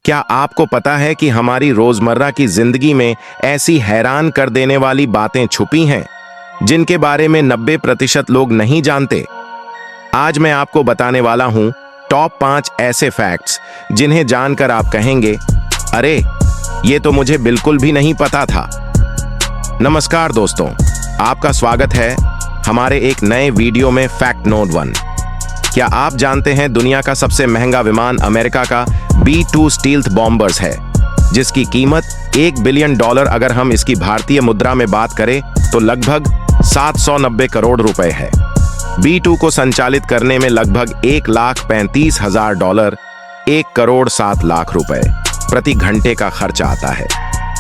क्या आपको पता है कि हमारी रोजमर्रा की जिंदगी में ऐसी हैरान कर देने वाली बातें छुपी हैं जिनके बारे में 90% लोग नहीं जानते। आज मैं आपको बताने वाला हूं टॉप 5 ऐसे फैक्ट्स जिन्हें जानकर आप कहेंगे, अरे ये तो मुझे बिल्कुल भी नहीं पता था। नमस्कार दोस्तों, आपका स्वागत है हमारे एक नए वीडियो में फैक्ट नोट 1। क्या आप जानते हैं दुनिया का सबसे महंगा विमान अमेरिका का B-2 स्टील्थ बॉम्बर्स है, जिसकी कीमत $1 बिलियन अगर हम इसकी भारतीय मुद्रा में बात करें तो लगभग 790 करोड़ रुपए है। B-2 को संचालित करने में लगभग $1,35,000 1 करोड़ 7 लाख रुपए प्रति घंटे का खर्च आता है।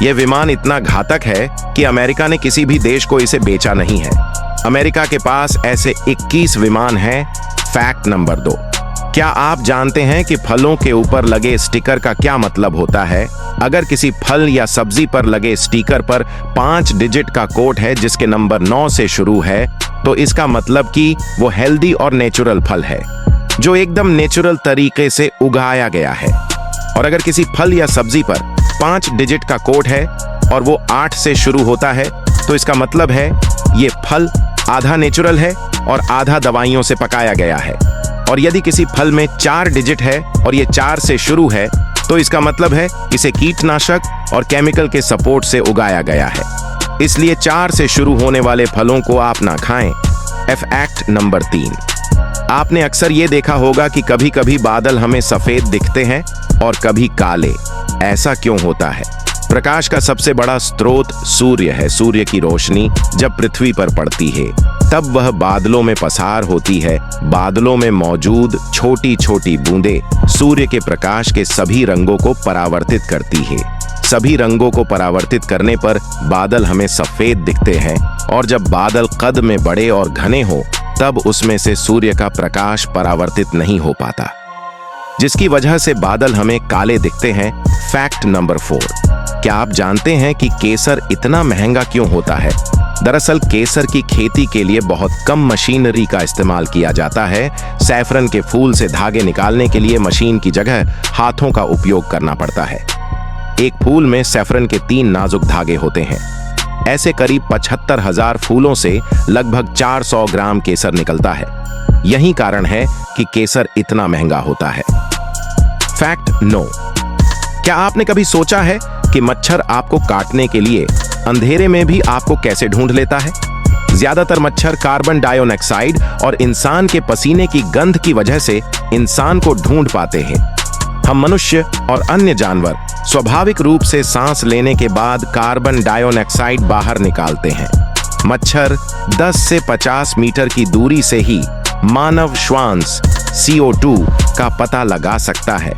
यह विमान इतना घातक है कि अमेरिका ने किसी भी देश को इसे बेचा नहीं है। अमेरिका के पास ऐसे 21 विमान हैं। फैक्ट नंबर 2, क्या आप जानते हैं कि फलों के ऊपर लगे स्टिकर का क्या मतलब होता है? अगर किसी फल या सब्जी पर लगे स्टिकर पर 5 डिजिट का कोड है जिसके नंबर 9 से शुरू है, तो इसका मतलब कि वो हेल्दी और नेचुरल फल है, जो एकदम नेचुरल तरीके से उगाया गया है। और अगर किसी फल या सब्जी पर 5 डिजिट का कोड है और वो 8 से शुरू होता है, तो इसका मतलब है ये फल आधा नेचुरल है और आधा दवाइयों से पकाया गया है। और यदि किसी फल में 4 डिजिट है और ये 4 से शुरू है, तो इसका मतलब है इसे कीटनाशक और केमिकल के सपोर्ट से उगाया गया है। इसलिए 4 से शुरू होने वाले फलों को आप ना खाएं। फैक्ट नंबर 3, आपने अक्सर ये देखा होगा कि कभी कभी बादल हमें सफेद दिखते हैं और कभी काले। ऐसा क्यों होता है? प्रकाश का सबसे बड़ा स्रोत सूर्य है। सूर्य की रोशनी जब पृथ्वी पर पड़ती है तब वह बादलों में पसार होती है। बादलों में मौजूद छोटी छोटी बूंदें सूर्य के प्रकाश के सभी रंगों को परावर्तित करती है। सभी रंगों को परावर्तित करने पर बादल हमें सफेद दिखते हैं, और जब बादल कद में बड़े और घने हो तब उसमें से सूर्य का प्रकाश परावर्तित नहीं हो पाता, जिसकी वजह से बादल हमें काले दिखते हैं। फैक्ट नंबर 4, क्या आप जानते हैं कि केसर इतना महंगा क्यों होता है? दरअसल केसर की खेती के लिए बहुत कम मशीनरी का इस्तेमाल किया जाता है। सैफरन के फूल से धागे निकालने के लिए मशीन की जगह हाथों का उपयोग करना पड़ता है। एक फूल में सैफरन के 3 नाजुक धागे होते हैं। ऐसे करीब 75,000 फूलों से लगभग 400 ग्राम केसर निकलता है। यही कारण है कि केसर इतना महंगा होता है। फैक्ट 9, क्या आपने कभी सोचा है कि मच्छर आपको काटने के लिए अंधेरे में भी आपको कैसे ढूंढ लेता है? ज्यादातर मच्छर कार्बन डाइऑक्साइड और इंसान के पसीने की गंध की वजह से इंसान को ढूंढ पाते हैं। हम मनुष्य और अन्य जानवर स्वाभाविक रूप से सांस लेने के बाद कार्बन डाइऑक्साइड बाहर निकालते हैं। मच्छर 10 से 50 मीटर की दूरी से ही मानव श्वास CO2 का पता लगा सकता है।